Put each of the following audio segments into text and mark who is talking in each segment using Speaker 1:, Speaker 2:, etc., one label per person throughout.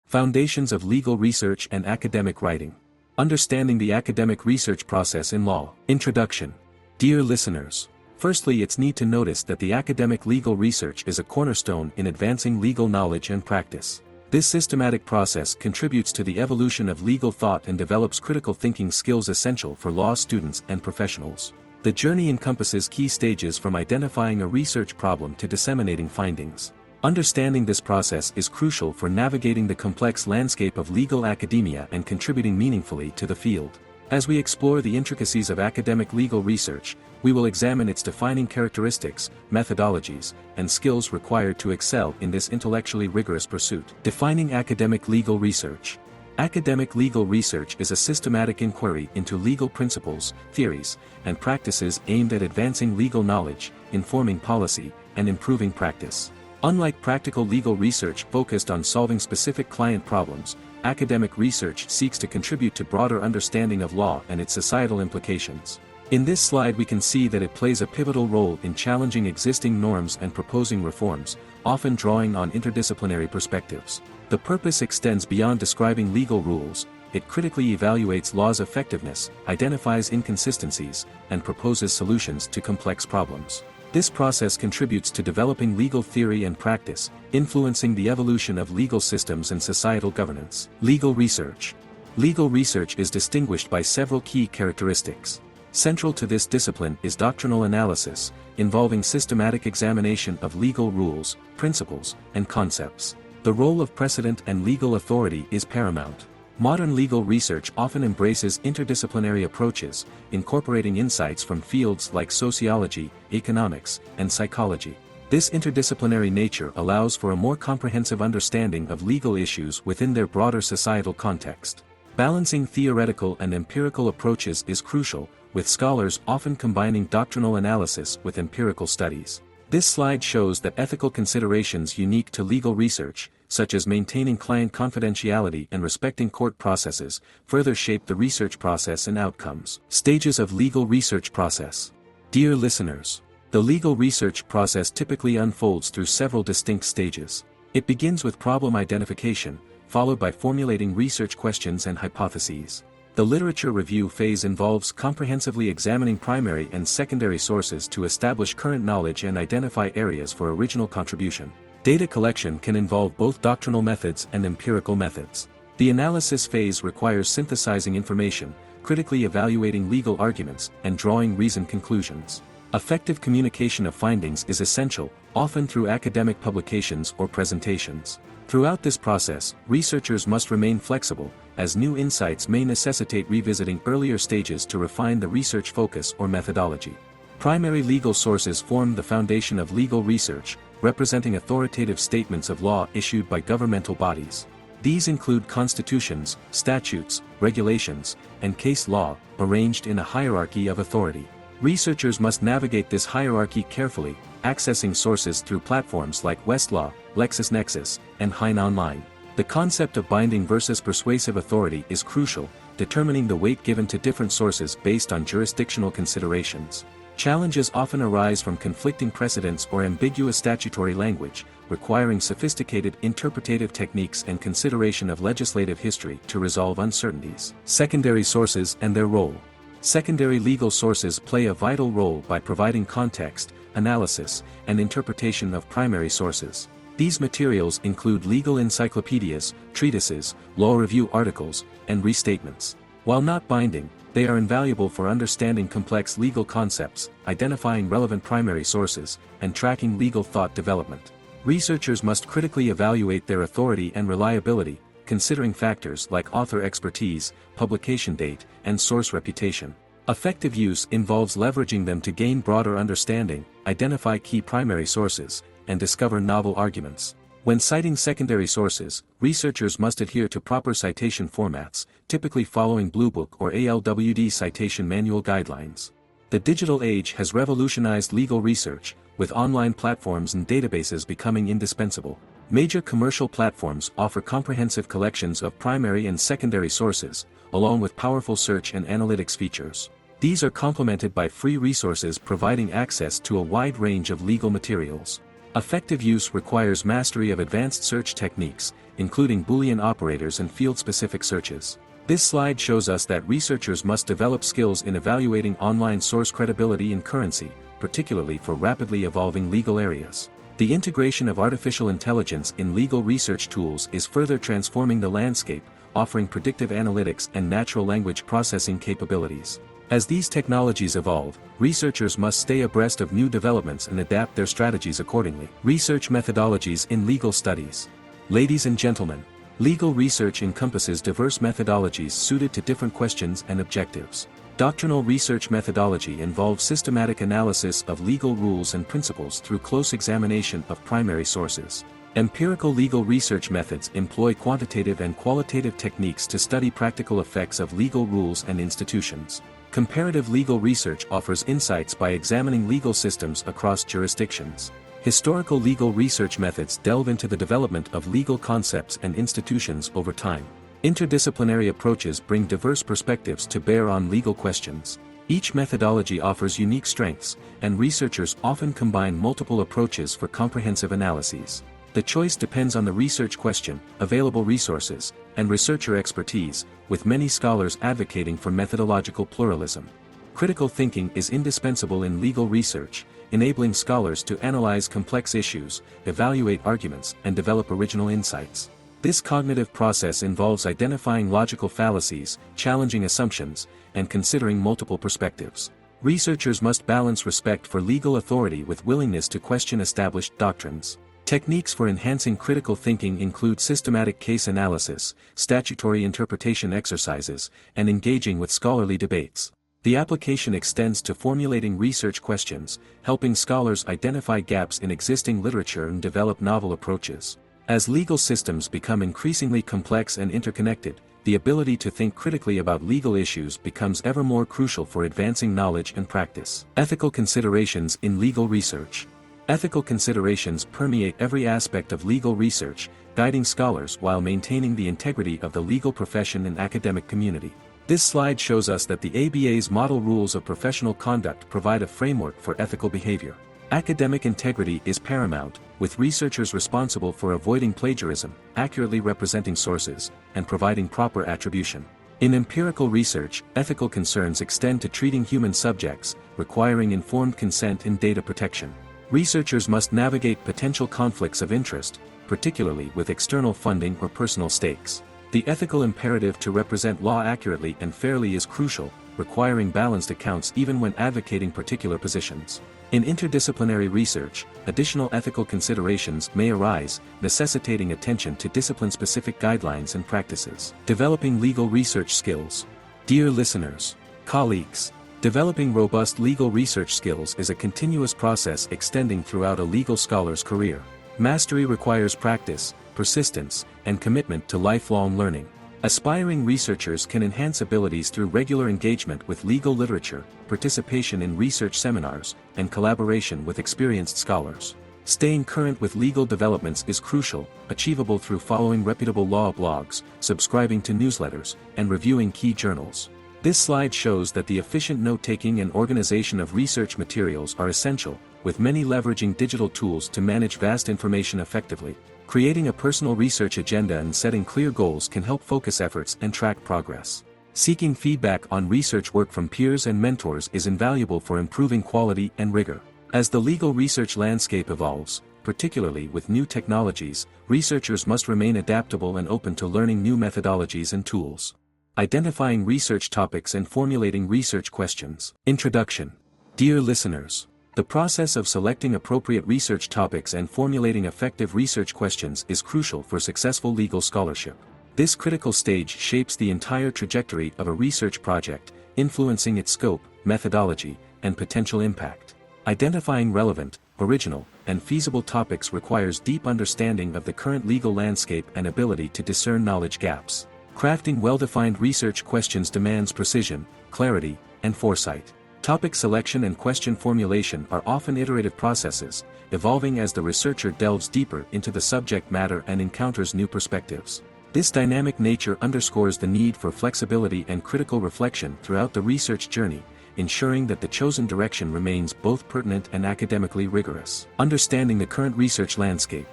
Speaker 1: Foundations of Legal Research and Academic Writing. Understanding the academic research process in law. Introduction. Dear listeners, firstly, it's need to notice that the academic legal research is a cornerstone in advancing legal knowledge and practice. This systematic process contributes to the evolution of legal thought and develops critical thinking skills essential for law students and professionals. The journey encompasses key stages from identifying a research problem to disseminating findings. Understanding this process is crucial for navigating the complex landscape of legal academia and contributing meaningfully to the field. As we explore the intricacies of academic legal research, we will examine its defining characteristics, methodologies, and skills required to excel in this intellectually rigorous pursuit. Defining academic legal research. Academic legal research is a systematic inquiry into legal principles, theories, and practices aimed at advancing legal knowledge, informing policy, and improving practice. Unlike practical legal research focused on solving specific client problems, academic research seeks to contribute to broader understanding of law and its societal implications. In this slide we can see that it plays a pivotal role in challenging existing norms and proposing reforms, often drawing on interdisciplinary perspectives. The purpose extends beyond describing legal rules. It critically evaluates law's effectiveness, identifies inconsistencies, and proposes solutions to complex problems. This process contributes to developing legal theory and practice, influencing the evolution of legal systems and societal governance. Legal research. Legal research is distinguished by several key characteristics. Central to this discipline is doctrinal analysis, involving systematic examination of legal rules, principles, and concepts. The role of precedent and legal authority is paramount. Modern legal research often embraces interdisciplinary approaches, incorporating insights from fields like sociology, economics, and psychology. This interdisciplinary nature allows for a more comprehensive understanding of legal issues within their broader societal context. Balancing theoretical and empirical approaches is crucial, with scholars often combining doctrinal analysis with empirical studies. This slide shows that ethical considerations unique to legal research, such as maintaining client confidentiality and respecting court processes, further shape the research process and outcomes. Stages of legal research process. Dear listeners, the legal research process typically unfolds through several distinct stages. It begins with problem identification, followed by formulating research questions and hypotheses. The literature review phase involves comprehensively examining primary and secondary sources to establish current knowledge and identify areas for original contribution. Data collection can involve both doctrinal methods and empirical methods. The analysis phase requires synthesizing information, critically evaluating legal arguments, and drawing reasoned conclusions. Effective communication of findings is essential, often through academic publications or presentations. Throughout this process, researchers must remain flexible, as new insights may necessitate revisiting earlier stages to refine the research focus or methodology. Primary legal sources form the foundation of legal research, representing authoritative statements of law issued by governmental bodies. These include constitutions, statutes, regulations, and case law, arranged in a hierarchy of authority. Researchers must navigate this hierarchy carefully, accessing sources through platforms like Westlaw, LexisNexis, and Hein Online. The concept of binding versus persuasive authority is crucial, determining the weight given to different sources based on jurisdictional considerations. Challenges often arise from conflicting precedents or ambiguous statutory language, requiring sophisticated interpretative techniques and consideration of legislative history to resolve uncertainties. Secondary sources and their role. Secondary legal sources play a vital role by providing context, analysis, and interpretation of primary sources. These materials include legal encyclopedias, treatises, law review articles, and restatements. While not binding, they are invaluable for understanding complex legal concepts, identifying relevant primary sources, and tracking legal thought development. Researchers must critically evaluate their authority and reliability, considering factors like author expertise, publication date, and source reputation. Effective use involves leveraging them to gain broader understanding, identify key primary sources, and discover novel arguments. When citing secondary sources, researchers must adhere to proper citation formats, typically following Blue Book or ALWD citation manual guidelines. The digital age has revolutionized legal research, with online platforms and databases becoming indispensable. Major commercial platforms offer comprehensive collections of primary and secondary sources, along with powerful search and analytics features. These are complemented by free resources providing access to a wide range of legal materials. Effective use requires mastery of advanced search techniques, including Boolean operators and field-specific searches. This slide shows us that researchers must develop skills in evaluating online source credibility and currency, particularly for rapidly evolving legal areas. The integration of artificial intelligence in legal research tools is further transforming the landscape, offering predictive analytics and natural language processing capabilities. As these technologies evolve, researchers must stay abreast of new developments and adapt their strategies accordingly. Research methodologies in legal studies. Ladies and gentlemen, legal research encompasses diverse methodologies suited to different questions and objectives. Doctrinal research methodology involves systematic analysis of legal rules and principles through close examination of primary sources. Empirical legal research methods employ quantitative and qualitative techniques to study practical effects of legal rules and institutions. Comparative legal research offers insights by examining legal systems across jurisdictions. Historical legal research methods delve into the development of legal concepts and institutions over time. Interdisciplinary approaches bring diverse perspectives to bear on legal questions. Each methodology offers unique strengths, and researchers often combine multiple approaches for comprehensive analyses. The choice depends on the research question, available resources, and researcher expertise, with many scholars advocating for methodological pluralism. Critical thinking is indispensable in legal research, enabling scholars to analyze complex issues, evaluate arguments, and develop original insights. This cognitive process involves identifying logical fallacies, challenging assumptions, and considering multiple perspectives. Researchers must balance respect for legal authority with willingness to question established doctrines. Techniques for enhancing critical thinking include systematic case analysis, statutory interpretation exercises, and engaging with scholarly debates. The application extends to formulating research questions, helping scholars identify gaps in existing literature and develop novel approaches. As legal systems become increasingly complex and interconnected, the ability to think critically about legal issues becomes ever more crucial for advancing knowledge and practice. Ethical considerations in legal research. Ethical considerations permeate every aspect of legal research, guiding scholars while maintaining the integrity of the legal profession and academic community. This slide shows us that the ABA's model rules of professional conduct provide a framework for ethical behavior. Academic integrity is paramount, with researchers responsible for avoiding plagiarism, accurately representing sources, and providing proper attribution. In empirical research, ethical concerns extend to treating human subjects, requiring informed consent and data protection. Researchers must navigate potential conflicts of interest, particularly with external funding or personal stakes. The ethical imperative to represent law accurately and fairly is crucial, requiring balanced accounts even when advocating particular positions. In interdisciplinary research, additional ethical considerations may arise, necessitating attention to discipline-specific guidelines and practices. Developing legal research skills. Dear listeners, colleagues, developing robust legal research skills is a continuous process extending throughout a legal scholar's career. Mastery requires practice, persistence, and commitment to lifelong learning. Aspiring researchers can enhance abilities through regular engagement with legal literature, participation in research seminars, and collaboration with experienced scholars. Staying current with legal developments is crucial, achievable through following reputable law blogs, subscribing to newsletters, and reviewing key journals. This slide shows that the efficient note-taking and organization of research materials are essential, with many leveraging digital tools to manage vast information effectively. Creating a personal research agenda and setting clear goals can help focus efforts and track progress. Seeking feedback on research work from peers and mentors is invaluable for improving quality and rigor. As the legal research landscape evolves, particularly with new technologies, researchers must remain adaptable and open to learning new methodologies and tools. Identifying research topics and formulating research questions. Introduction. Dear listeners, the process of selecting appropriate research topics and formulating effective research questions is crucial for successful legal scholarship. This critical stage shapes the entire trajectory of a research project, influencing its scope, methodology, and potential impact. Identifying relevant, original, and feasible topics requires deep understanding of the current legal landscape and ability to discern knowledge gaps. Crafting well-defined research questions demands precision, clarity, and foresight. Topic selection and question formulation are often iterative processes, evolving as the researcher delves deeper into the subject matter and encounters new perspectives. This dynamic nature underscores the need for flexibility and critical reflection throughout the research journey, ensuring that the chosen direction remains both pertinent and academically rigorous. Understanding the current research landscape.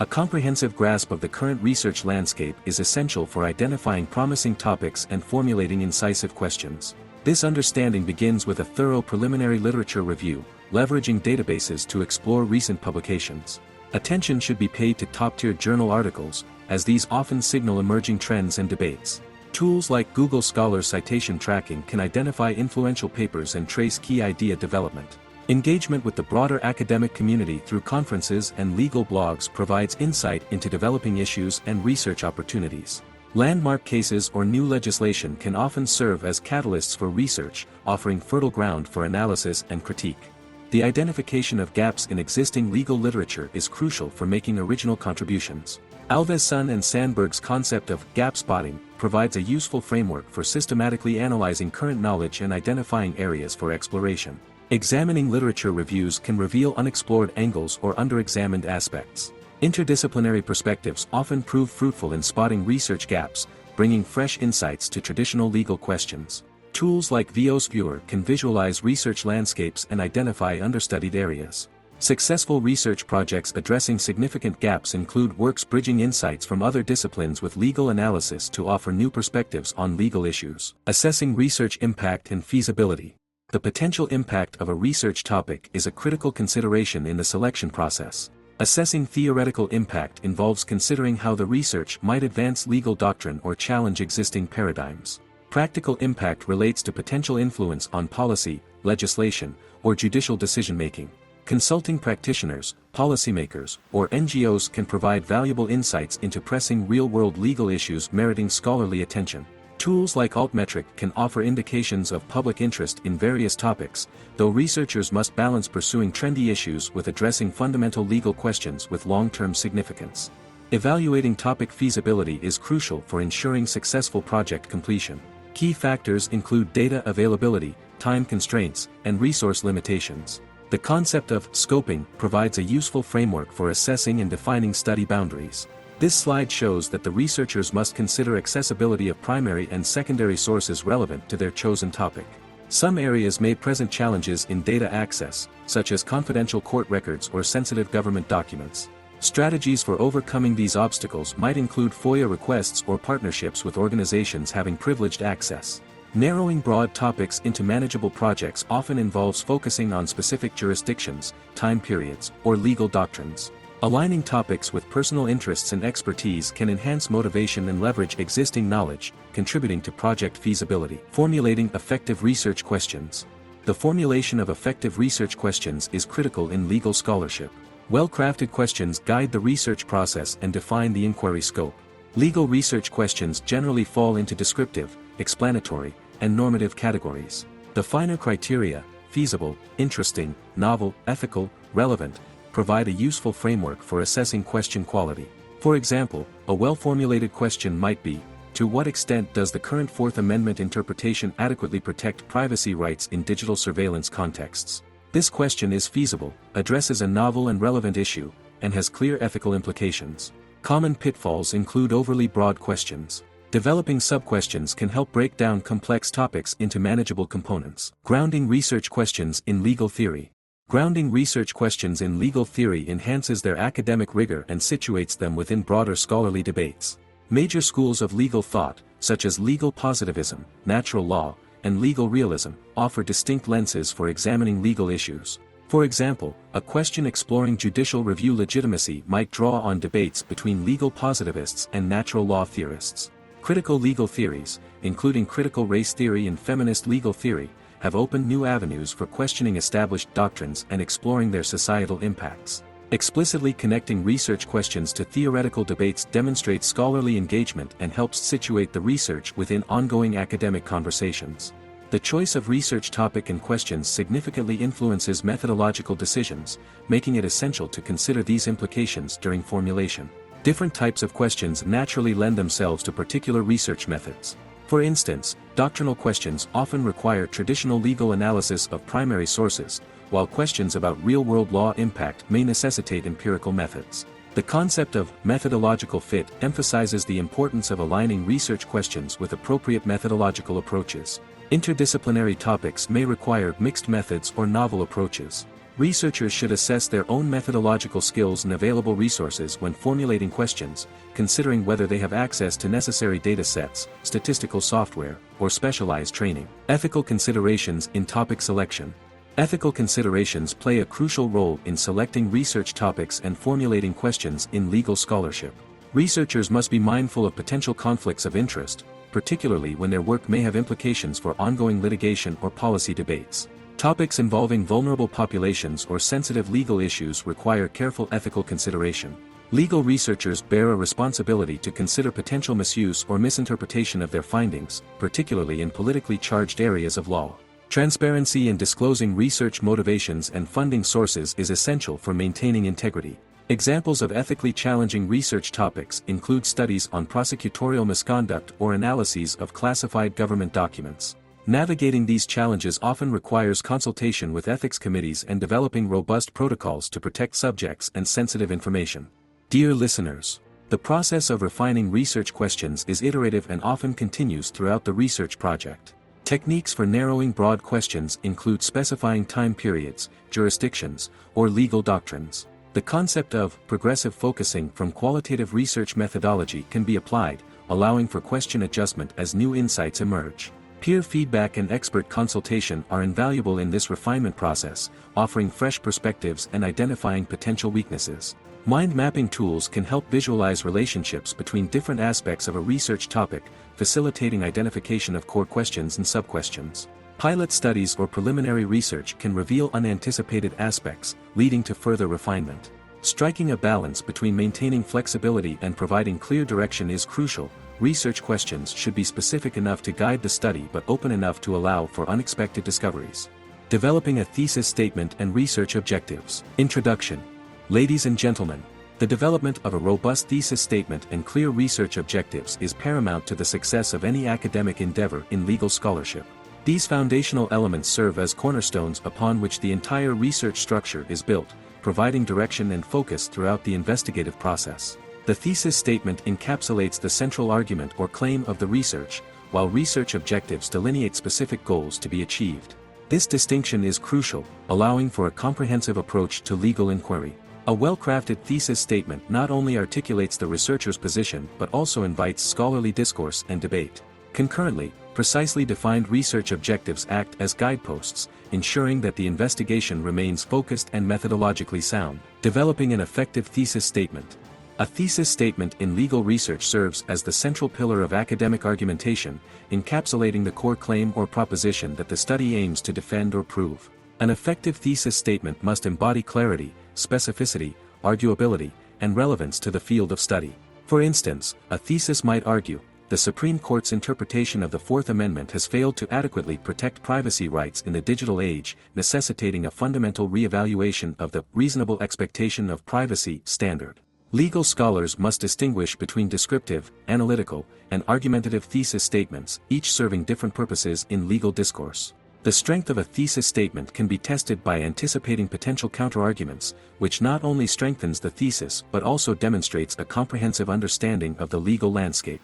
Speaker 1: A comprehensive grasp of the current research landscape is essential for identifying promising topics and formulating incisive questions. This understanding begins with a thorough preliminary literature review, leveraging databases to explore recent publications. Attention should be paid to top-tier journal articles, as these often signal emerging trends and debates. Tools like Google Scholar citation tracking can identify influential papers and trace key idea development. Engagement with the broader academic community through conferences and legal blogs provides insight into developing issues and research opportunities. Landmark cases or new legislation can often serve as catalysts for research, offering fertile ground for analysis and critique. The identification of gaps in existing legal literature is crucial for making original contributions. Alvesson and Sandberg's concept of gap spotting provides a useful framework for systematically analyzing current knowledge and identifying areas for exploration. Examining literature reviews can reveal unexplored angles or underexamined aspects. Interdisciplinary perspectives often prove fruitful in spotting research gaps, bringing fresh insights to traditional legal questions. Tools like VOS Viewer can visualize research landscapes and identify understudied areas. Successful research projects addressing significant gaps include works bridging insights from other disciplines with legal analysis to offer new perspectives on legal issues. Assessing research impact and feasibility. The potential impact of a research topic is a critical consideration in the selection process. Assessing theoretical impact involves considering how the research might advance legal doctrine or challenge existing paradigms. Practical impact relates to potential influence on policy, legislation, or judicial decision-making. Consulting practitioners, policymakers, or NGOs can provide valuable insights into pressing real-world legal issues meriting scholarly attention. Tools like Altmetric can offer indications of public interest in various topics, though researchers must balance pursuing trendy issues with addressing fundamental legal questions with long-term significance. Evaluating topic feasibility is crucial for ensuring successful project completion. Key factors include data availability, time constraints, and resource limitations. The concept of scoping provides a useful framework for assessing and defining study boundaries. This slide shows that the researchers must consider accessibility of primary and secondary sources relevant to their chosen topic. Some areas may present challenges in data access, such as confidential court records or sensitive government documents. Strategies for overcoming these obstacles might include FOIA requests or partnerships with organizations having privileged access. Narrowing broad topics into manageable projects often involves focusing on specific jurisdictions, time periods, or legal doctrines. Aligning topics with personal interests and expertise can enhance motivation and leverage existing knowledge, contributing to project feasibility. Formulating effective research questions. The formulation of effective research questions is critical in legal scholarship. Well-crafted questions guide the research process and define the inquiry scope. Legal research questions generally fall into descriptive, explanatory, and normative categories. The finer criteria, feasible, interesting, novel, ethical, relevant, provide a useful framework for assessing question quality. For example, a well-formulated question might be, to what extent does the current Fourth Amendment interpretation adequately protect privacy rights in digital surveillance contexts? This question is feasible, addresses a novel and relevant issue, and has clear ethical implications. Common pitfalls include overly broad questions. Developing sub-questions can help break down complex topics into manageable components. Grounding research questions in legal theory. Grounding research questions in legal theory enhances their academic rigor and situates them within broader scholarly debates. Major schools of legal thought, such as legal positivism, natural law, and legal realism, offer distinct lenses for examining legal issues. For example, a question exploring judicial review legitimacy might draw on debates between legal positivists and natural law theorists. Critical legal theories, including critical race theory and feminist legal theory, have opened new avenues for questioning established doctrines and exploring their societal impacts. Explicitly connecting research questions to theoretical debates demonstrates scholarly engagement and helps situate the research within ongoing academic conversations. The choice of research topic and questions significantly influences methodological decisions, making it essential to consider these implications during formulation. Different types of questions naturally lend themselves to particular research methods. For instance, doctrinal questions often require traditional legal analysis of primary sources, while questions about real-world law impact may necessitate empirical methods. The concept of methodological fit emphasizes the importance of aligning research questions with appropriate methodological approaches. Interdisciplinary topics may require mixed methods or novel approaches. Researchers should assess their own methodological skills and available resources when formulating questions, considering whether they have access to necessary data sets, statistical software, or specialized training. Ethical considerations in topic selection. Ethical considerations play a crucial role in selecting research topics and formulating questions in legal scholarship. Researchers must be mindful of potential conflicts of interest, particularly when their work may have implications for ongoing litigation or policy debates. Topics involving vulnerable populations or sensitive legal issues require careful ethical consideration. Legal researchers bear a responsibility to consider potential misuse or misinterpretation of their findings, particularly in politically charged areas of law. Transparency in disclosing research motivations and funding sources is essential for maintaining integrity. Examples of ethically challenging research topics include studies on prosecutorial misconduct or analyses of classified government documents. Navigating these challenges often requires consultation with ethics committees and developing robust protocols to protect subjects and sensitive information. Dear listeners, the process of refining research questions is iterative and often continues throughout the research project. Techniques for narrowing broad questions include specifying time periods, jurisdictions, or legal doctrines. The concept of progressive focusing from qualitative research methodology can be applied, allowing for question adjustment as new insights emerge. Peer feedback and expert consultation are invaluable in this refinement process, offering fresh perspectives and identifying potential weaknesses. Mind mapping tools can help visualize relationships between different aspects of a research topic, facilitating identification of core questions and sub-questions. Pilot studies or preliminary research can reveal unanticipated aspects, leading to further refinement. Striking a balance between maintaining flexibility and providing clear direction is crucial. Research questions should be specific enough to guide the study but open enough to allow for unexpected discoveries. Developing a thesis statement and research objectives. Introduction. Ladies and gentlemen, the development of a robust thesis statement and clear research objectives is paramount to the success of any academic endeavor in legal scholarship. These foundational elements serve as cornerstones upon which the entire research structure is built, providing direction and focus throughout the investigative process. The thesis statement encapsulates the central argument or claim of the research, while research objectives delineate specific goals to be achieved. This distinction is crucial, allowing for a comprehensive approach to legal inquiry. A well-crafted thesis statement not only articulates the researcher's position but also invites scholarly discourse and debate. Concurrently, precisely defined research objectives act as guideposts, ensuring that the investigation remains focused and methodologically sound. Developing an effective thesis statement. A thesis statement in legal research serves as the central pillar of academic argumentation, encapsulating the core claim or proposition that the study aims to defend or prove. An effective thesis statement must embody clarity, specificity, arguability, and relevance to the field of study. For instance, a thesis might argue, the Supreme Court's interpretation of the Fourth Amendment has failed to adequately protect privacy rights in the digital age, necessitating a fundamental re-evaluation of the reasonable expectation of privacy standard. Legal scholars must distinguish between descriptive, analytical, and argumentative thesis statements, each serving different purposes in legal discourse. The strength of a thesis statement can be tested by anticipating potential counterarguments, which not only strengthens the thesis but also demonstrates a comprehensive understanding of the legal landscape.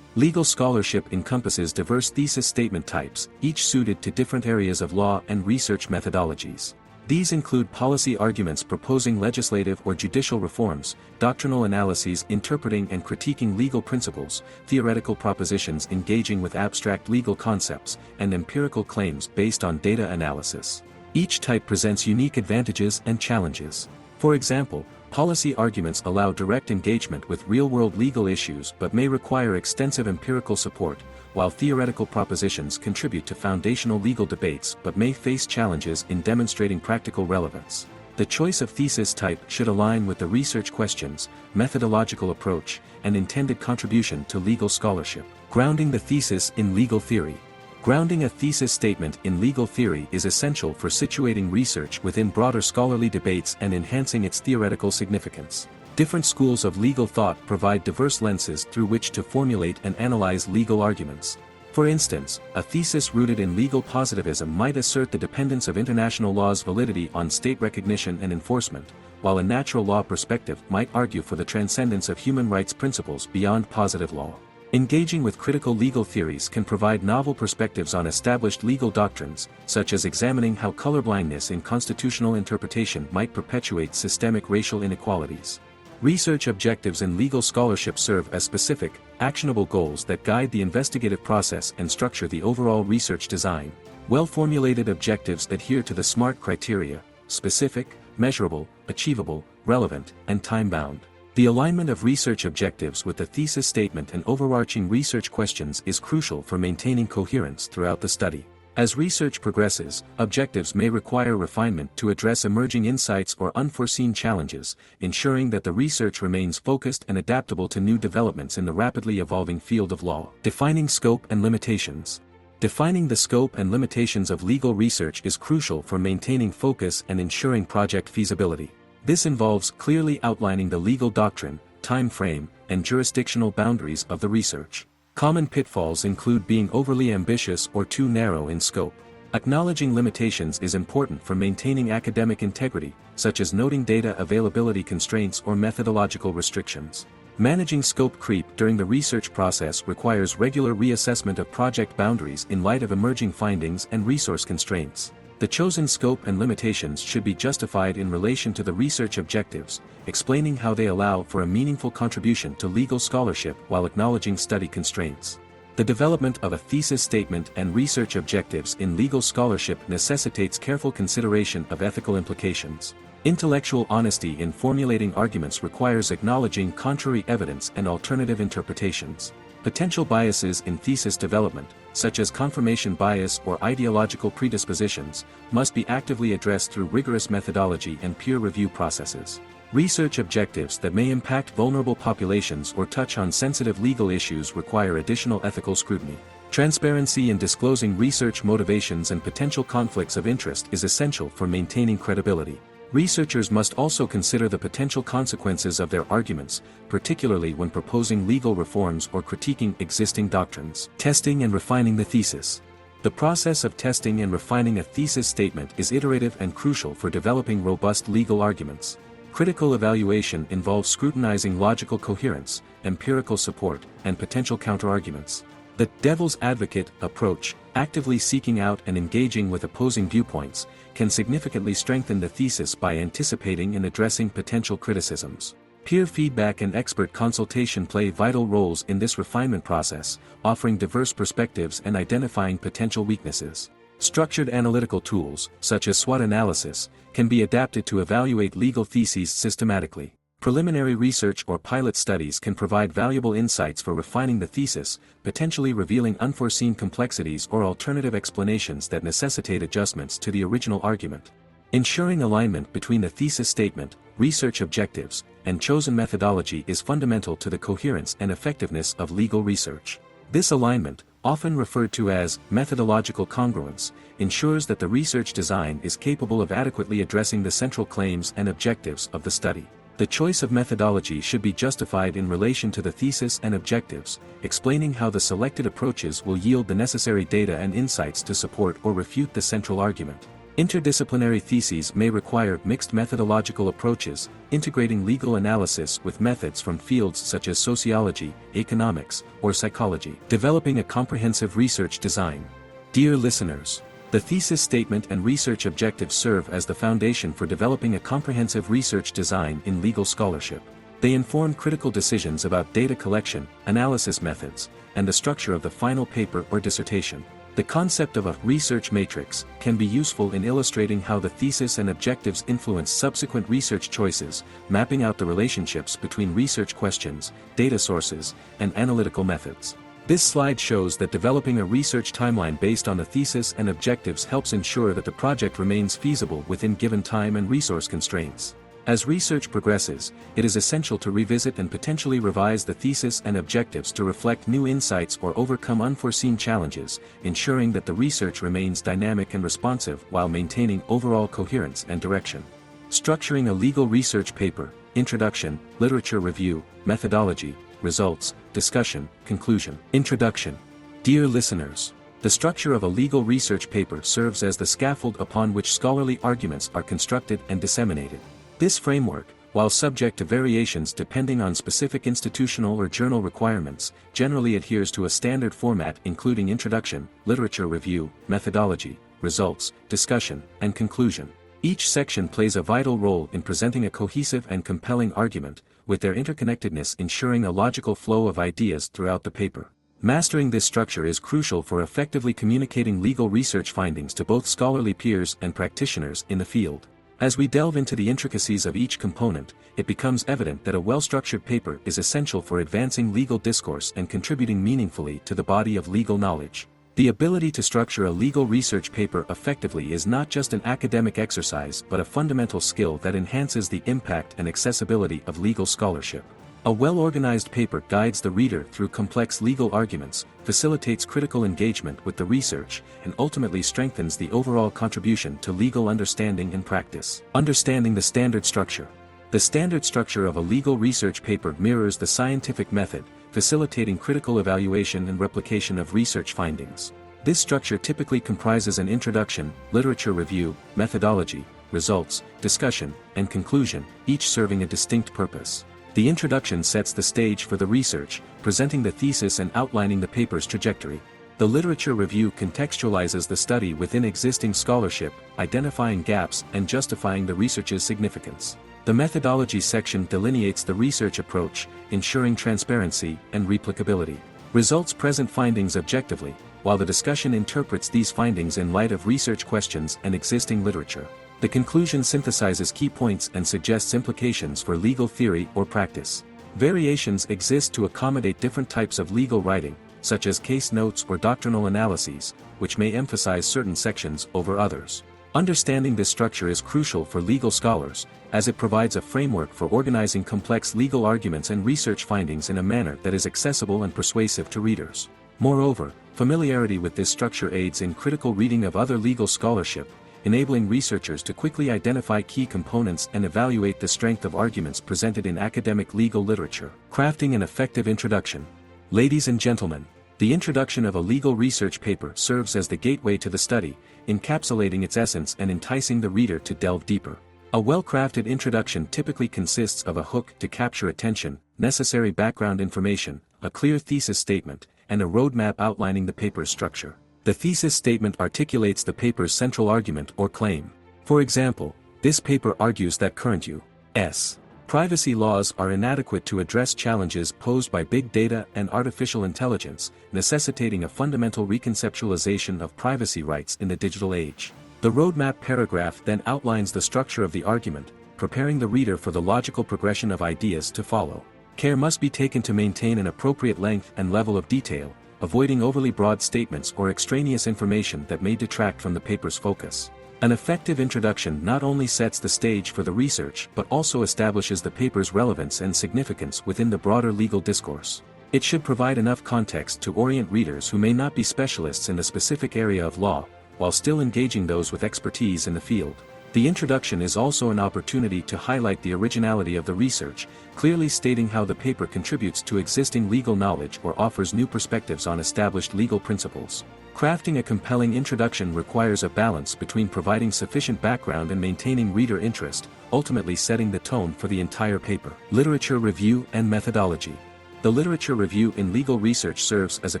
Speaker 1: Legal scholarship encompasses diverse thesis statement types, each suited to different areas of law and research methodologies. These include policy arguments proposing legislative or judicial reforms, doctrinal analyses interpreting and critiquing legal principles, theoretical propositions engaging with abstract legal concepts, and empirical claims based on data analysis. Each type presents unique advantages and challenges. For example, policy arguments allow direct engagement with real-world legal issues but may require extensive empirical support, while theoretical propositions contribute to foundational legal debates but may face challenges in demonstrating practical relevance. The choice of thesis type should align with the research questions, methodological approach, and intended contribution to legal scholarship. Grounding the thesis in legal theory. Grounding a thesis statement in legal theory is essential for situating research within broader scholarly debates and enhancing its theoretical significance. Different schools of legal thought provide diverse lenses through which to formulate and analyze legal arguments. For instance, a thesis rooted in legal positivism might assert the dependence of international law's validity on state recognition and enforcement, while a natural law perspective might argue for the transcendence of human rights principles beyond positive law. Engaging with critical legal theories can provide novel perspectives on established legal doctrines, such as examining how colorblindness in constitutional interpretation might perpetuate systemic racial inequalities. Research objectives in legal scholarship serve as specific, actionable goals that guide the investigative process and structure the overall research design. Well-formulated objectives adhere to the SMART criteria: specific, measurable, achievable, relevant, and time-bound. The alignment of research objectives with the thesis statement and overarching research questions is crucial for maintaining coherence throughout the study. As research progresses, objectives may require refinement to address emerging insights or unforeseen challenges, ensuring that the research remains focused and adaptable to new developments in the rapidly evolving field of law. Defining scope and limitations. Defining the scope and limitations of legal research is crucial for maintaining focus and ensuring project feasibility. This involves clearly outlining the legal doctrine, time frame, and jurisdictional boundaries of the research. Common pitfalls include being overly ambitious or too narrow in scope. Acknowledging limitations is important for maintaining academic integrity, such as noting data availability constraints or methodological restrictions. Managing scope creep during the research process requires regular reassessment of project boundaries in light of emerging findings and resource constraints. The chosen scope and limitations should be justified in relation to the research objectives, explaining how they allow for a meaningful contribution to legal scholarship while acknowledging study constraints. The development of a thesis statement and research objectives in legal scholarship necessitates careful consideration of ethical implications. Intellectual honesty in formulating arguments requires acknowledging contrary evidence and alternative interpretations. Potential biases in thesis development, such as confirmation bias or ideological predispositions, must be actively addressed through rigorous methodology and peer review processes. Research objectives that may impact vulnerable populations or touch on sensitive legal issues require additional ethical scrutiny. Transparency in disclosing research motivations and potential conflicts of interest is essential for maintaining credibility. Researchers must also consider the potential consequences of their arguments, particularly when proposing legal reforms or critiquing existing doctrines. Testing and refining the thesis. The process of testing and refining a thesis statement is iterative and crucial for developing robust legal arguments. Critical evaluation involves scrutinizing logical coherence, empirical support, and potential counterarguments. The devil's advocate approach, actively seeking out and engaging with opposing viewpoints, can significantly strengthen the thesis by anticipating and addressing potential criticisms. Peer feedback and expert consultation play vital roles in this refinement process, offering diverse perspectives and identifying potential weaknesses. Structured analytical tools, such as SWOT analysis, can be adapted to evaluate legal theses systematically. Preliminary research or pilot studies can provide valuable insights for refining the thesis, potentially revealing unforeseen complexities or alternative explanations that necessitate adjustments to the original argument. Ensuring alignment between the thesis statement, research objectives, and chosen methodology is fundamental to the coherence and effectiveness of legal research. This alignment, often referred to as methodological congruence, ensures that the research design is capable of adequately addressing the central claims and objectives of the study. The choice of methodology should be justified in relation to the thesis and objectives, explaining how the selected approaches will yield the necessary data and insights to support or refute the central argument. Interdisciplinary theses may require mixed methodological approaches, integrating legal analysis with methods from fields such as sociology, economics, or psychology. Developing a comprehensive research design. Dear listeners, the thesis statement and research objectives serve as the foundation for developing a comprehensive research design in legal scholarship. They inform critical decisions about data collection, analysis methods, and the structure of the final paper or dissertation. The concept of a research matrix can be useful in illustrating how the thesis and objectives influence subsequent research choices, mapping out the relationships between research questions, data sources, and analytical methods. This slide shows that developing a research timeline based on the thesis and objectives helps ensure that the project remains feasible within given time and resource constraints. As research progresses, it is essential to revisit and potentially revise the thesis and objectives to reflect new insights or overcome unforeseen challenges, ensuring that the research remains dynamic and responsive while maintaining overall coherence and direction. Structuring a legal research paper: introduction, literature review, methodology, results, discussion, conclusion. Introduction. Dear listeners, the structure of a legal research paper serves as the scaffold upon which scholarly arguments are constructed and disseminated. This framework, while subject to variations depending on specific institutional or journal requirements, generally adheres to a standard format including introduction, literature review, methodology, results, discussion, and conclusion. Each section plays a vital role in presenting a cohesive and compelling argument, with their interconnectedness ensuring a logical flow of ideas throughout the paper. Mastering this structure is crucial for effectively communicating legal research findings to both scholarly peers and practitioners in the field. As we delve into the intricacies of each component, it becomes evident that a well-structured paper is essential for advancing legal discourse and contributing meaningfully to the body of legal knowledge. The ability to structure a legal research paper effectively is not just an academic exercise but a fundamental skill that enhances the impact and accessibility of legal scholarship. A well-organized paper guides the reader through complex legal arguments, facilitates critical engagement with the research, and ultimately strengthens the overall contribution to legal understanding and practice. Understanding the standard structure. The standard structure of a legal research paper mirrors the scientific method, facilitating critical evaluation and replication of research findings. This structure typically comprises an introduction, literature review, methodology, results, discussion, and conclusion, each serving a distinct purpose. The introduction sets the stage for the research, presenting the thesis and outlining the paper's trajectory. The literature review contextualizes the study within existing scholarship, identifying gaps and justifying the research's significance. The methodology section delineates the research approach, ensuring transparency and replicability. Results present findings objectively, while the discussion interprets these findings in light of research questions and existing literature. The conclusion synthesizes key points and suggests implications for legal theory or practice. Variations exist to accommodate different types of legal writing, such as case notes or doctrinal analyses, which may emphasize certain sections over others. Understanding this structure is crucial for legal scholars, as it provides a framework for organizing complex legal arguments and research findings in a manner that is accessible and persuasive to readers. Moreover, familiarity with this structure aids in critical reading of other legal scholarship, enabling researchers to quickly identify key components and evaluate the strength of arguments presented in academic legal literature. Crafting an effective introduction. Ladies and gentlemen, the introduction of a legal research paper serves as the gateway to the study, encapsulating its essence and enticing the reader to delve deeper. A well-crafted introduction typically consists of a hook to capture attention, necessary background information, a clear thesis statement, and a roadmap outlining the paper's structure. The thesis statement articulates the paper's central argument or claim. For example, this paper argues that current U.S. privacy laws are inadequate to address challenges posed by big data and artificial intelligence, necessitating a fundamental reconceptualization of privacy rights in the digital age. The roadmap paragraph then outlines the structure of the argument, preparing the reader for the logical progression of ideas to follow. Care must be taken to maintain an appropriate length and level of detail, avoiding overly broad statements or extraneous information that may detract from the paper's focus. An effective introduction not only sets the stage for the research but also establishes the paper's relevance and significance within the broader legal discourse. It should provide enough context to orient readers who may not be specialists in the specific area of law, while still engaging those with expertise in the field. The introduction is also an opportunity to highlight the originality of the research, clearly stating how the paper contributes to existing legal knowledge or offers new perspectives on established legal principles. Crafting a compelling introduction requires a balance between providing sufficient background and maintaining reader interest, ultimately setting the tone for the entire paper. Literature review and methodology. The literature review in legal research serves as a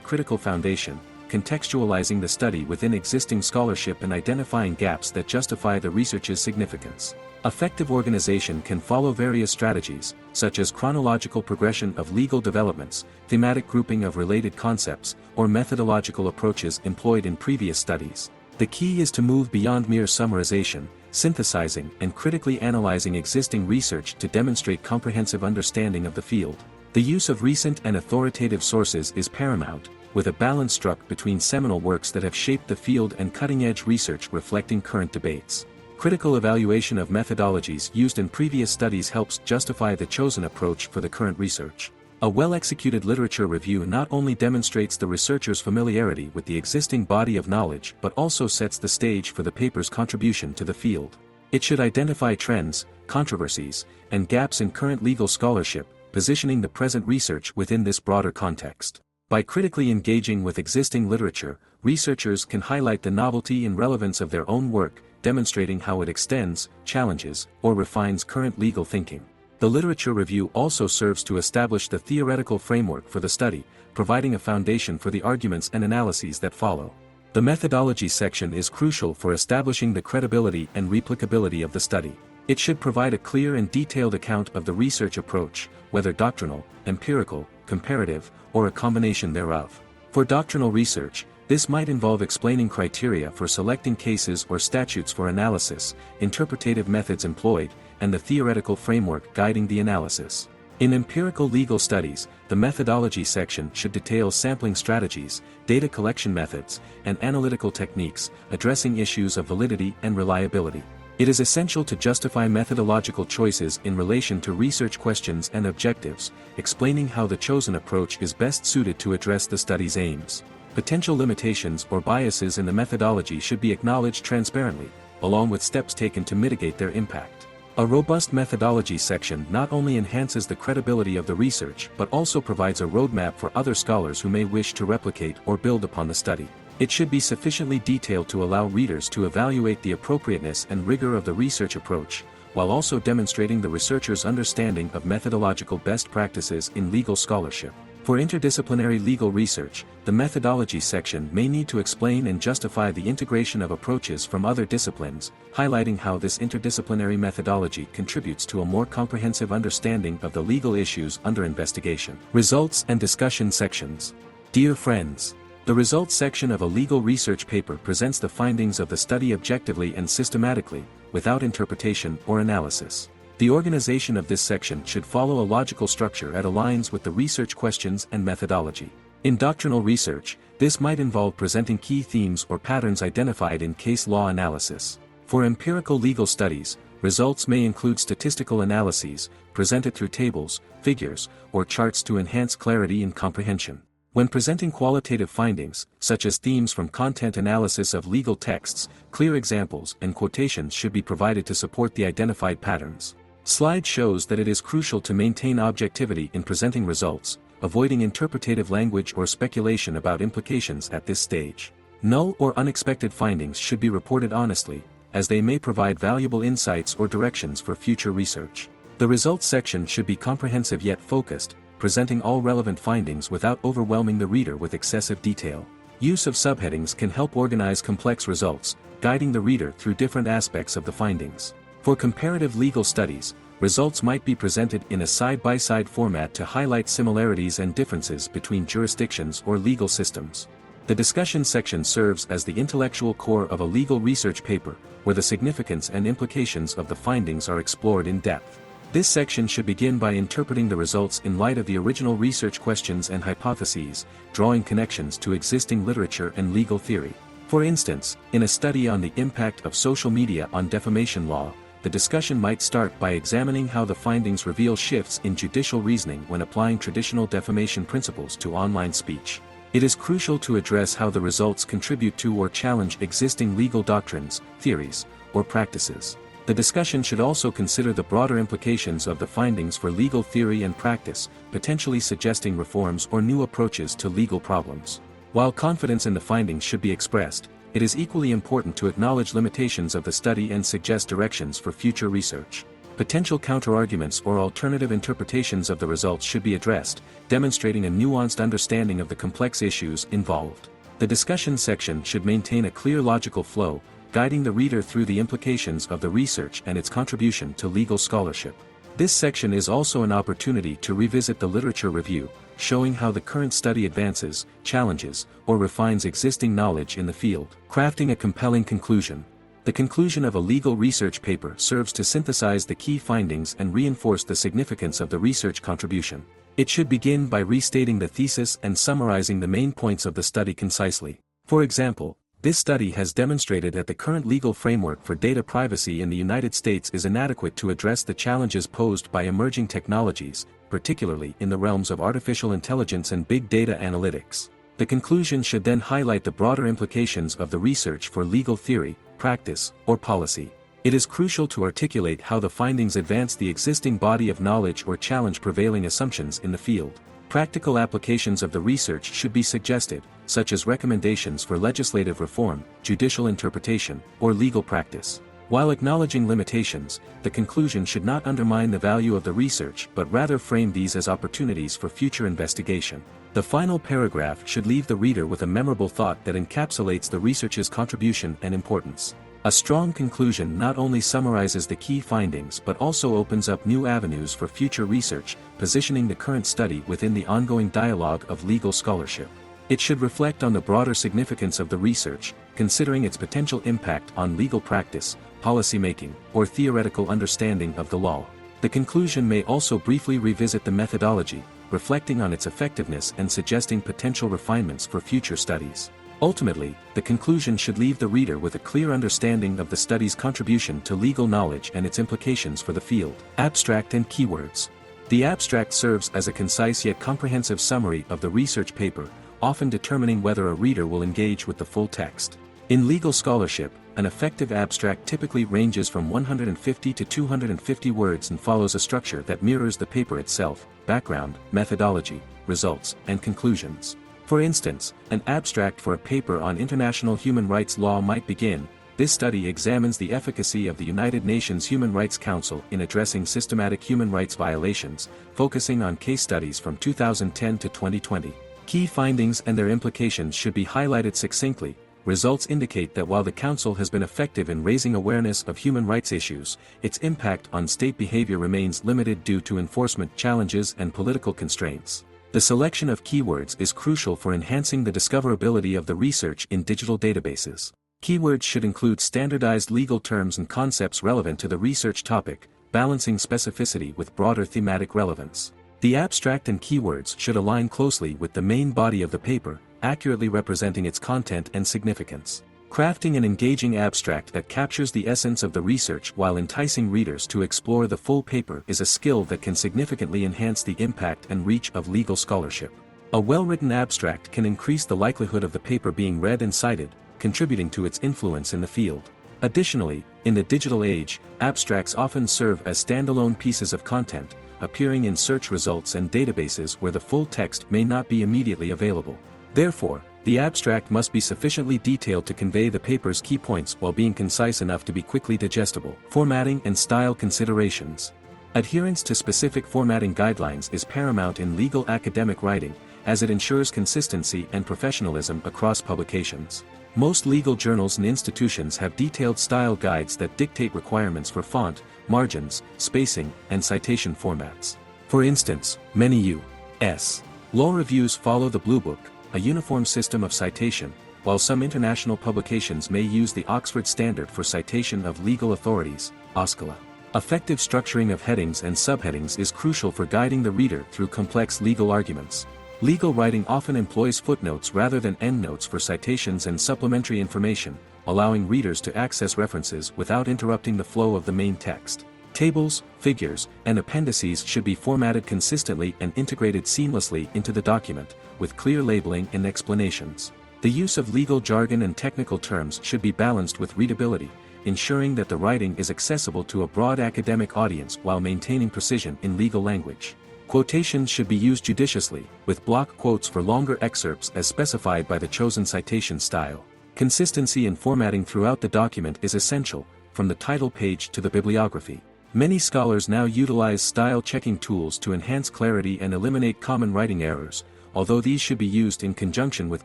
Speaker 1: critical foundation, contextualizing the study within existing scholarship and identifying gaps that justify the research's significance. Effective organization can follow various strategies, such as chronological progression of legal developments, thematic grouping of related concepts, or methodological approaches employed in previous studies. The key is to move beyond mere summarization, synthesizing and critically analyzing existing research to demonstrate comprehensive understanding of the field. The use of recent and authoritative sources is paramount, with a balance struck between seminal works that have shaped the field and cutting-edge research reflecting current debates. Critical evaluation of methodologies used in previous studies helps justify the chosen approach for the current research. A well-executed literature review not only demonstrates the researcher's familiarity with the existing body of knowledge but also sets the stage for the paper's contribution to the field. It should identify trends, controversies, and gaps in current legal scholarship, positioning the present research within this broader context. By critically engaging with existing literature, researchers can highlight the novelty and relevance of their own work, demonstrating how it extends, challenges, or refines current legal thinking. The literature review also serves to establish the theoretical framework for the study, providing a foundation for the arguments and analyses that follow. The methodology section is crucial for establishing the credibility and replicability of the study. It should provide a clear and detailed account of the research approach, whether doctrinal, empirical, comparative, or a combination thereof. For doctrinal research, this might involve explaining criteria for selecting cases or statutes for analysis, interpretative methods employed, and the theoretical framework guiding the analysis. In empirical legal studies, the methodology section should detail sampling strategies, data collection methods, and analytical techniques, addressing issues of validity and reliability. It is essential to justify methodological choices in relation to research questions and objectives, explaining how the chosen approach is best suited to address the study's aims. Potential limitations or biases in the methodology should be acknowledged transparently, along with steps taken to mitigate their impact. A robust methodology section not only enhances the credibility of the research but also provides a roadmap for other scholars who may wish to replicate or build upon the study. It should be sufficiently detailed to allow readers to evaluate the appropriateness and rigor of the research approach, while also demonstrating the researcher's understanding of methodological best practices in legal scholarship. For interdisciplinary legal research, the methodology section may need to explain and justify the integration of approaches from other disciplines, highlighting how this interdisciplinary methodology contributes to a more comprehensive understanding of the legal issues under investigation. Results and discussion sections. Dear friends, the results section of a legal research paper presents the findings of the study objectively and systematically, without interpretation or analysis. The organization of this section should follow a logical structure that aligns with the research questions and methodology. In doctrinal research, this might involve presenting key themes or patterns identified in case law analysis. For empirical legal studies, results may include statistical analyses, presented through tables, figures, or charts to enhance clarity and comprehension. When presenting qualitative findings, such as themes from content analysis of legal texts, clear examples and quotations should be provided to support the identified patterns. Slide shows that it is crucial to maintain objectivity in presenting results, avoiding interpretative language or speculation about implications at this stage. Null or unexpected findings should be reported honestly, as they may provide valuable insights or directions for future research. The results section should be comprehensive yet focused, presenting all relevant findings without overwhelming the reader with excessive detail. Use of subheadings can help organize complex results, guiding the reader through different aspects of the findings. For comparative legal studies, results might be presented in a side-by-side format to highlight similarities and differences between jurisdictions or legal systems. The discussion section serves as the intellectual core of a legal research paper, where the significance and implications of the findings are explored in depth. This section should begin by interpreting the results in light of the original research questions and hypotheses, drawing connections to existing literature and legal theory. For instance, in a study on the impact of social media on defamation law, the discussion might start by examining how the findings reveal shifts in judicial reasoning when applying traditional defamation principles to online speech. It is crucial to address how the results contribute to or challenge existing legal doctrines, theories, or practices. The discussion should also consider the broader implications of the findings for legal theory and practice, potentially suggesting reforms or new approaches to legal problems. While confidence in the findings should be expressed, it is equally important to acknowledge limitations of the study and suggest directions for future research. Potential counterarguments or alternative interpretations of the results should be addressed, demonstrating a nuanced understanding of the complex issues involved. The discussion section should maintain a clear logical flow, guiding the reader through the implications of the research and its contribution to legal scholarship. This section is also an opportunity to revisit the literature review, showing how the current study advances, challenges, or refines existing knowledge in the field. Crafting a compelling conclusion. The conclusion of a legal research paper serves to synthesize the key findings and reinforce the significance of the research contribution. It should begin by restating the thesis and summarizing the main points of the study concisely. For example, this study has demonstrated that the current legal framework for data privacy in the United States is inadequate to address the challenges posed by emerging technologies, particularly in the realms of artificial intelligence and big data analytics. The conclusion should then highlight the broader implications of the research for legal theory, practice, or policy. It is crucial to articulate how the findings advance the existing body of knowledge or challenge prevailing assumptions in the field. Practical applications of the research should be suggested, such as recommendations for legislative reform, judicial interpretation, or legal practice. While acknowledging limitations, the conclusion should not undermine the value of the research but rather frame these as opportunities for future investigation. The final paragraph should leave the reader with a memorable thought that encapsulates the research's contribution and importance. A strong conclusion not only summarizes the key findings but also opens up new avenues for future research, positioning the current study within the ongoing dialogue of legal scholarship. It should reflect on the broader significance of the research, considering its potential impact on legal practice, policymaking, or theoretical understanding of the law. The conclusion may also briefly revisit the methodology, reflecting on its effectiveness and suggesting potential refinements for future studies. Ultimately, the conclusion should leave the reader with a clear understanding of the study's contribution to legal knowledge and its implications for the field. Abstract and keywords. The abstract serves as a concise yet comprehensive summary of the research paper, often determining whether a reader will engage with the full text. In legal scholarship, an effective abstract typically ranges from 150 to 250 words and follows a structure that mirrors the paper itself: background, methodology, results, and conclusions. For instance, an abstract for a paper on international human rights law might begin: "This study examines the efficacy of the United Nations Human Rights Council in addressing systematic human rights violations, focusing on case studies from 2010 to 2020. Key findings and their implications should be highlighted succinctly. Results indicate that while the Council has been effective in raising awareness of human rights issues, its impact on state behavior remains limited due to enforcement challenges and political constraints." The selection of keywords is crucial for enhancing the discoverability of the research in digital databases. Keywords should include standardized legal terms and concepts relevant to the research topic, balancing specificity with broader thematic relevance. The abstract and keywords should align closely with the main body of the paper, accurately representing its content and significance. Crafting an engaging abstract that captures the essence of the research while enticing readers to explore the full paper is a skill that can significantly enhance the impact and reach of legal scholarship. A well-written abstract can increase the likelihood of the paper being read and cited, contributing to its influence in the field. Additionally, in the digital age, abstracts often serve as standalone pieces of content, appearing in search results and databases where the full text may not be immediately available. Therefore, the abstract must be sufficiently detailed to convey the paper's key points while being concise enough to be quickly digestible. Formatting and style considerations. Adherence to specific formatting guidelines is paramount in legal academic writing, as it ensures consistency and professionalism across publications. Most legal journals and institutions have detailed style guides that dictate requirements for font, margins, spacing, and citation formats. For instance, many U.S. law reviews follow the Blue Book, a uniform system of citation, while some international publications may use the Oxford Standard for Citation of Legal Authorities, OSCILA. Effective structuring of headings and subheadings is crucial for guiding the reader through complex legal arguments. Legal writing often employs footnotes rather than endnotes for citations and supplementary information, allowing readers to access references without interrupting the flow of the main text. Tables, figures, and appendices should be formatted consistently and integrated seamlessly into the document, with clear labeling and explanations. The use of legal jargon and technical terms should be balanced with readability, ensuring that the writing is accessible to a broad academic audience while maintaining precision in legal language. Quotations should be used judiciously, with block quotes for longer excerpts as specified by the chosen citation style. Consistency in formatting throughout the document is essential, from the title page to the bibliography. Many scholars now utilize style-checking tools to enhance clarity and eliminate common writing errors, although these should be used in conjunction with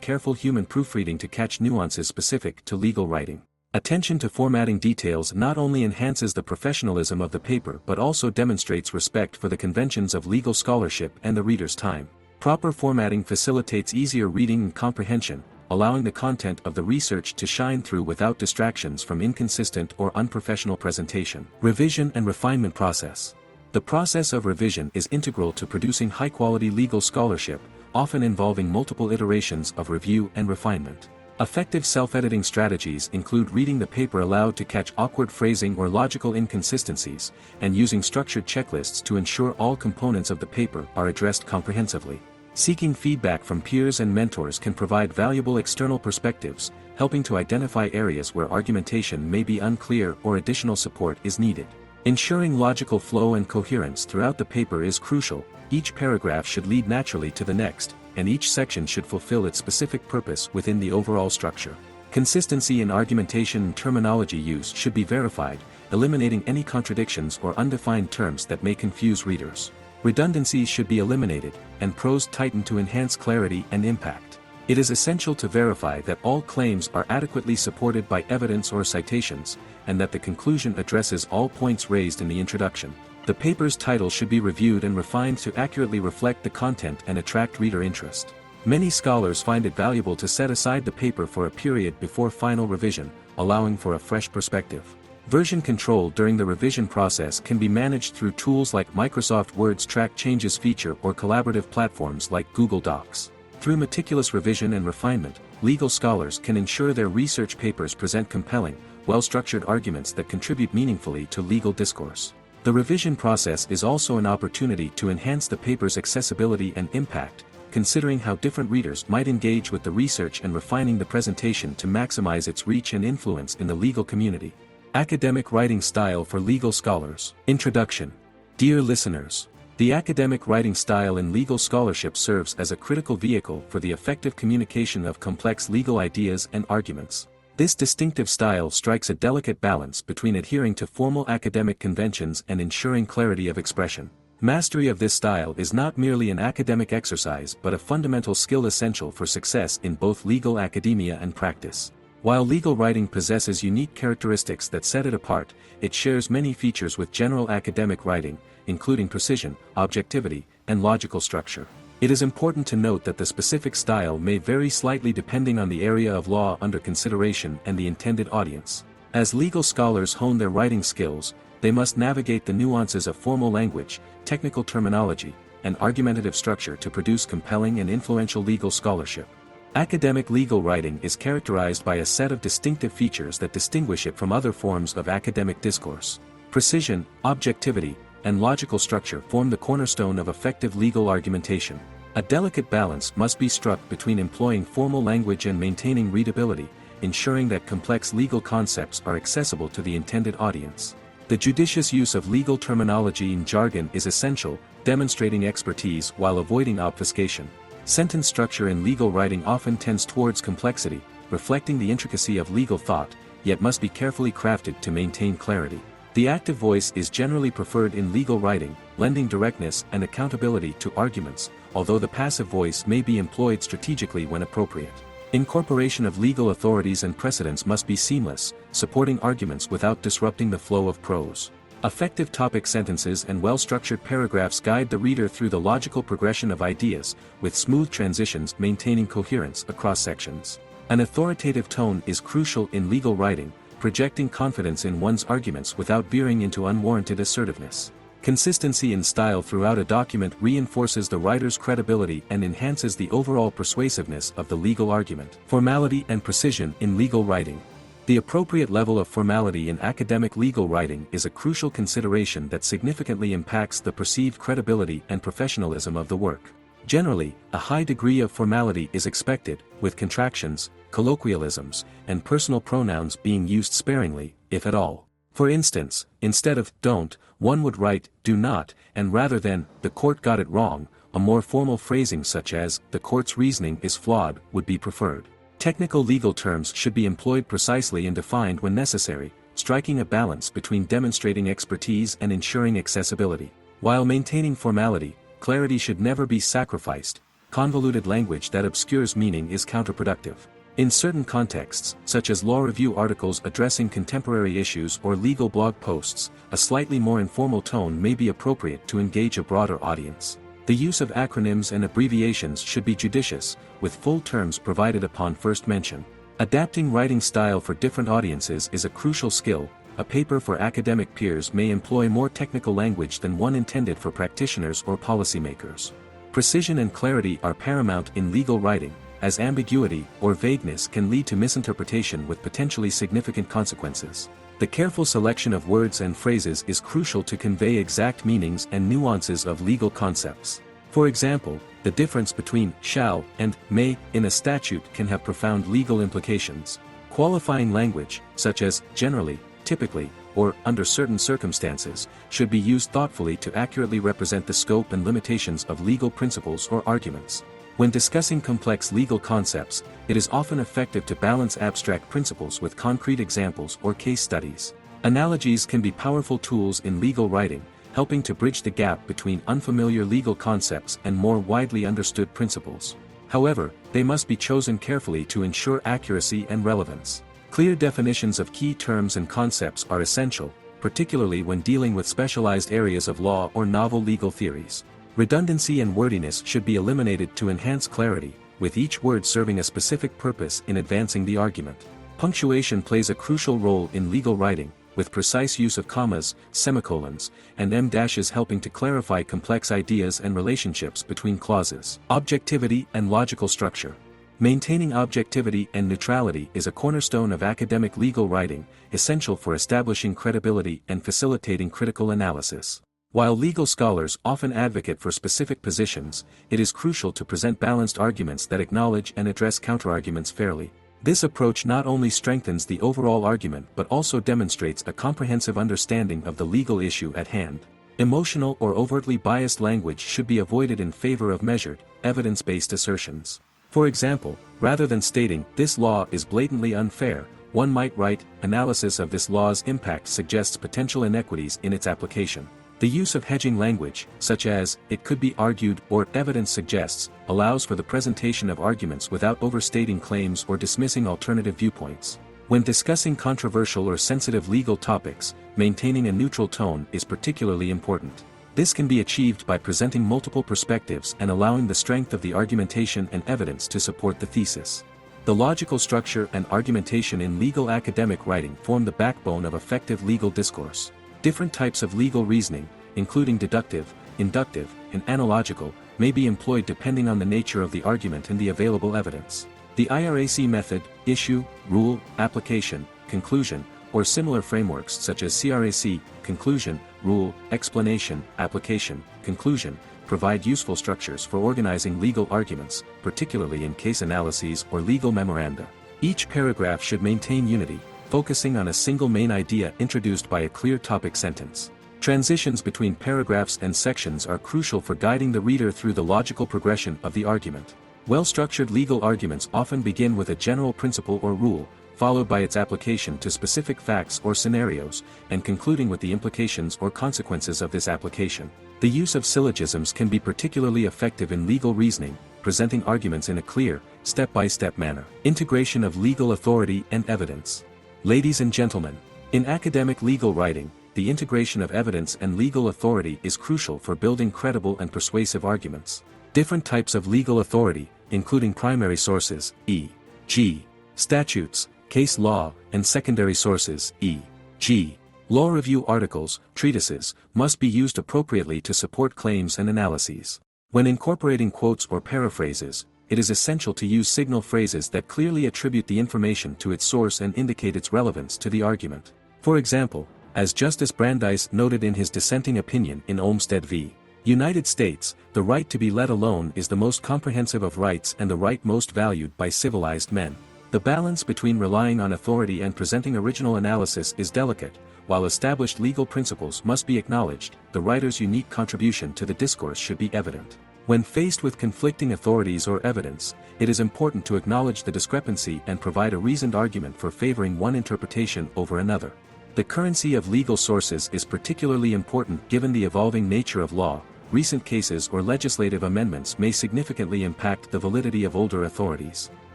Speaker 1: careful human proofreading to catch nuances specific to legal writing. Attention to formatting details not only enhances the professionalism of the paper but also demonstrates respect for the conventions of legal scholarship and the reader's time. Proper formatting facilitates easier reading and comprehension, allowing the content of the research to shine through without distractions from inconsistent or unprofessional presentation. Revision and refinement process. The process of revision is integral to producing high-quality legal scholarship, often involving multiple iterations of review and refinement. Effective self-editing strategies include reading the paper aloud to catch awkward phrasing or logical inconsistencies, and using structured checklists to ensure all components of the paper are addressed comprehensively. Seeking feedback from peers and mentors can provide valuable external perspectives, helping to identify areas where argumentation may be unclear or additional support is needed. Ensuring logical flow and coherence throughout the paper is crucial. Each paragraph should lead naturally to the next, and each section should fulfill its specific purpose within the overall structure. Consistency in argumentation and terminology used should be verified, eliminating any contradictions or undefined terms that may confuse readers. Redundancies should be eliminated, and prose tightened to enhance clarity and impact. It is essential to verify that all claims are adequately supported by evidence or citations, and that the conclusion addresses all points raised in the introduction. The paper's title should be reviewed and refined to accurately reflect the content and attract reader interest. Many scholars find it valuable to set aside the paper for a period before final revision, allowing for a fresh perspective. Version control during the revision process can be managed through tools like Microsoft Word's Track Changes feature or collaborative platforms like Google Docs. Through meticulous revision and refinement, legal scholars can ensure their research papers present compelling, well-structured arguments that contribute meaningfully to legal discourse. The revision process is also an opportunity to enhance the paper's accessibility and impact, considering how different readers might engage with the research and refining the presentation to maximize its reach and influence in the legal community. Academic writing style for legal scholars. Introduction. Dear listeners, the academic writing style in legal scholarship serves as a critical vehicle for the effective communication of complex legal ideas and arguments. This distinctive style strikes a delicate balance between adhering to formal academic conventions and ensuring clarity of expression. Mastery of this style is not merely an academic exercise but a fundamental skill essential for success in both legal academia and practice. While legal writing possesses unique characteristics that set it apart, it shares many features with general academic writing, including precision, objectivity, and logical structure. It is important to note that the specific style may vary slightly depending on the area of law under consideration and the intended audience. As legal scholars hone their writing skills, they must navigate the nuances of formal language, technical terminology, and argumentative structure to produce compelling and influential legal scholarship. Academic legal writing is characterized by a set of distinctive features that distinguish it from other forms of academic discourse. Precision, objectivity, and logical structure form the cornerstone of effective legal argumentation. A delicate balance must be struck between employing formal language and maintaining readability, ensuring that complex legal concepts are accessible to the intended audience. The judicious use of legal terminology and jargon is essential, demonstrating expertise while avoiding obfuscation. Sentence structure in legal writing often tends towards complexity, reflecting the intricacy of legal thought, yet must be carefully crafted to maintain clarity. The active voice is generally preferred in legal writing, lending directness and accountability to arguments, although the passive voice may be employed strategically when appropriate. Incorporation of legal authorities and precedents must be seamless, supporting arguments without disrupting the flow of prose. Effective topic sentences and well-structured paragraphs guide the reader through the logical progression of ideas, with smooth transitions maintaining coherence across sections. An authoritative tone is crucial in legal writing, projecting confidence in one's arguments without veering into unwarranted assertiveness. Consistency in style throughout a document reinforces the writer's credibility and enhances the overall persuasiveness of the legal argument. Formality and precision in legal writing. The appropriate level of formality in academic legal writing is a crucial consideration that significantly impacts the perceived credibility and professionalism of the work. Generally, a high degree of formality is expected, with contractions, colloquialisms, and personal pronouns being used sparingly, if at all. For instance, instead of "don't," one would write "do not," and rather than "the court got it wrong," a more formal phrasing such as "the court's reasoning is flawed" would be preferred. Technical legal terms should be employed precisely and defined when necessary, striking a balance between demonstrating expertise and ensuring accessibility. While maintaining formality, clarity should never be sacrificed. Convoluted language that obscures meaning is counterproductive. In certain contexts, such as law review articles addressing contemporary issues or legal blog posts, a slightly more informal tone may be appropriate to engage a broader audience. The use of acronyms and abbreviations should be judicious, with full terms provided upon first mention. Adapting writing style for different audiences is a crucial skill. A paper for academic peers may employ more technical language than one intended for practitioners or policymakers. Precision and clarity are paramount in legal writing, as ambiguity or vagueness can lead to misinterpretation with potentially significant consequences. The careful selection of words and phrases is crucial to convey exact meanings and nuances of legal concepts. For example, the difference between "shall" and "may" in a statute can have profound legal implications. Qualifying language, such as "generally," "typically," or "under certain circumstances," should be used thoughtfully to accurately represent the scope and limitations of legal principles or arguments. When discussing complex legal concepts, it is often effective to balance abstract principles with concrete examples or case studies. Analogies can be powerful tools in legal writing, helping to bridge the gap between unfamiliar legal concepts and more widely understood principles. However, they must be chosen carefully to ensure accuracy and relevance. Clear definitions of key terms and concepts are essential, particularly when dealing with specialized areas of law or novel legal theories. Redundancy and wordiness should be eliminated to enhance clarity, with each word serving a specific purpose in advancing the argument. Punctuation plays a crucial role in legal writing, with precise use of commas, semicolons, and em-dashes helping to clarify complex ideas and relationships between clauses. Objectivity and logical structure. Maintaining objectivity and neutrality is a cornerstone of academic legal writing, essential for establishing credibility and facilitating critical analysis. While legal scholars often advocate for specific positions, it is crucial to present balanced arguments that acknowledge and address counterarguments fairly. This approach not only strengthens the overall argument but also demonstrates a comprehensive understanding of the legal issue at hand. Emotional or overtly biased language should be avoided in favor of measured, evidence-based assertions. For example, rather than stating, "This law is blatantly unfair," one might write, "Analysis of this law's impact suggests potential inequities in its application." The use of hedging language, such as, "It could be argued" or "Evidence suggests," allows for the presentation of arguments without overstating claims or dismissing alternative viewpoints. When discussing controversial or sensitive legal topics, maintaining a neutral tone is particularly important. This can be achieved by presenting multiple perspectives and allowing the strength of the argumentation and evidence to support the thesis. The logical structure and argumentation in legal academic writing form the backbone of effective legal discourse. Different types of legal reasoning, including deductive, inductive, and analogical, may be employed depending on the nature of the argument and the available evidence. The IRAC method, issue, rule, application, conclusion, or similar frameworks such as CRAC, conclusion, rule, explanation, application, conclusion, provide useful structures for organizing legal arguments, particularly in case analyses or legal memoranda. Each paragraph should maintain unity, focusing on a single main idea introduced by a clear topic sentence. Transitions between paragraphs and sections are crucial for guiding the reader through the logical progression of the argument. Well-structured legal arguments often begin with a general principle or rule, followed by its application to specific facts or scenarios, and concluding with the implications or consequences of this application. The use of syllogisms can be particularly effective in legal reasoning, presenting arguments in a clear, step-by-step manner. Integration of legal authority and evidence. Ladies and gentlemen, in academic legal writing, the integration of evidence and legal authority is crucial for building credible and persuasive arguments. Different types of legal authority, including primary sources, e.g., statutes, case law, and secondary sources, e.g., law review articles, treatises, must be used appropriately to support claims and analyses. When incorporating quotes or paraphrases, it is essential to use signal phrases that clearly attribute the information to its source and indicate its relevance to the argument. For example, as Justice Brandeis noted in his dissenting opinion in Olmstead v. United States, the right to be let alone is the most comprehensive of rights and the right most valued by civilized men. The balance between relying on authority and presenting original analysis is delicate. While established legal principles must be acknowledged, the writer's unique contribution to the discourse should be evident. When faced with conflicting authorities or evidence, it is important to acknowledge the discrepancy and provide a reasoned argument for favoring one interpretation over another. The currency of legal sources is particularly important given the evolving nature of law. Recent cases or legislative amendments may significantly impact the validity of older authorities.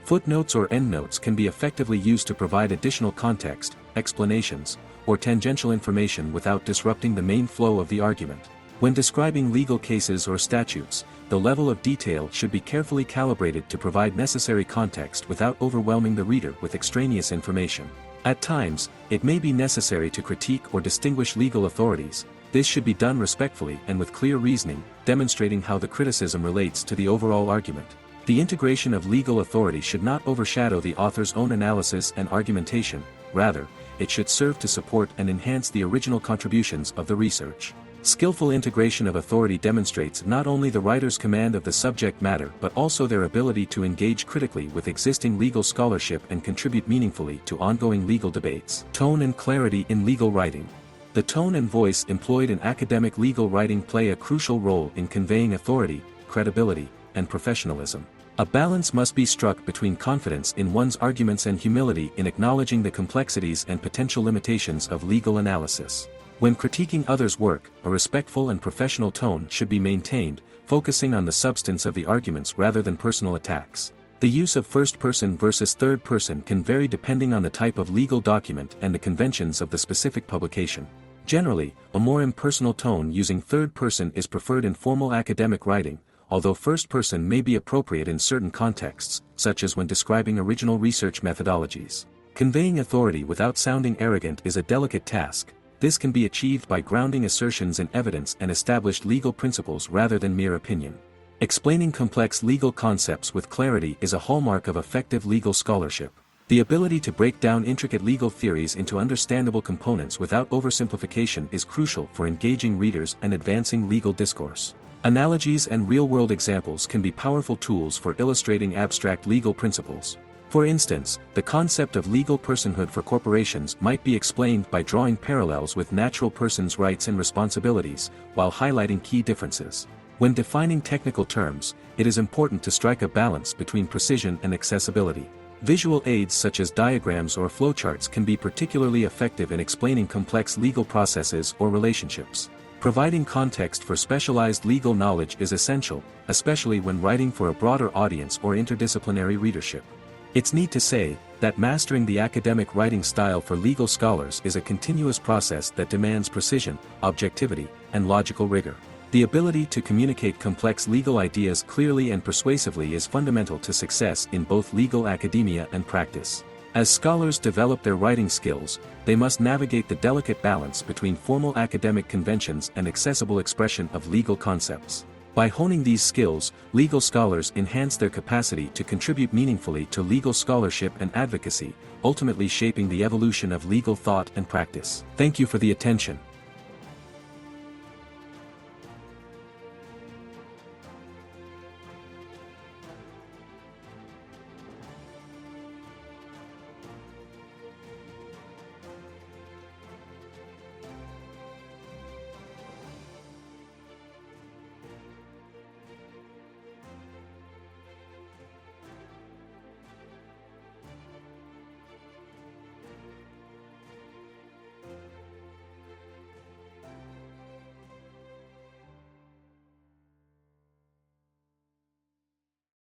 Speaker 1: Footnotes or endnotes can be effectively used to provide additional context, explanations, or tangential information without disrupting the main flow of the argument. When describing legal cases or statutes, the level of detail should be carefully calibrated to provide necessary context without overwhelming the reader with extraneous information. At times, it may be necessary to critique or distinguish legal authorities. This should be done respectfully and with clear reasoning, demonstrating how the criticism relates to the overall argument. The integration of legal authority should not overshadow the author's own analysis and argumentation, rather, it should serve to support and enhance the original contributions of the research. Skillful integration of authority demonstrates not only the writer's command of the subject matter but also their ability to engage critically with existing legal scholarship and contribute meaningfully to ongoing legal debates. Tone and clarity in legal writing. The tone and voice employed in academic legal writing play a crucial role in conveying authority, credibility, and professionalism. A balance must be struck between confidence in one's arguments and humility in acknowledging the complexities and potential limitations of legal analysis. When critiquing others' work, a respectful and professional tone should be maintained, focusing on the substance of the arguments rather than personal attacks. The use of first person versus third person can vary depending on the type of legal document and the conventions of the specific publication. Generally, a more impersonal tone using third person is preferred in formal academic writing, although first person may be appropriate in certain contexts, such as when describing original research methodologies. Conveying authority without sounding arrogant is a delicate task. This can be achieved by grounding assertions in evidence and established legal principles rather than mere opinion. Explaining complex legal concepts with clarity is a hallmark of effective legal scholarship. The ability to break down intricate legal theories into understandable components without oversimplification is crucial for engaging readers and advancing legal discourse. Analogies and real-world examples can be powerful tools for illustrating abstract legal principles. For instance, the concept of legal personhood for corporations might be explained by drawing parallels with natural persons' rights and responsibilities, while highlighting key differences. When defining technical terms, it is important to strike a balance between precision and accessibility. Visual aids such as diagrams or flowcharts can be particularly effective in explaining complex legal processes or relationships. Providing context for specialized legal knowledge is essential, especially when writing for a broader audience or interdisciplinary readership. It's neat to say that mastering the academic writing style for legal scholars is a continuous process that demands precision, objectivity, and logical rigor. The ability to communicate complex legal ideas clearly and persuasively is fundamental to success in both legal academia and practice. As scholars develop their writing skills, they must navigate the delicate balance between formal academic conventions and accessible expression of legal concepts. By honing these skills, legal scholars enhance their capacity to contribute meaningfully to legal scholarship and advocacy, ultimately shaping the evolution of legal thought and practice. Thank you for the attention.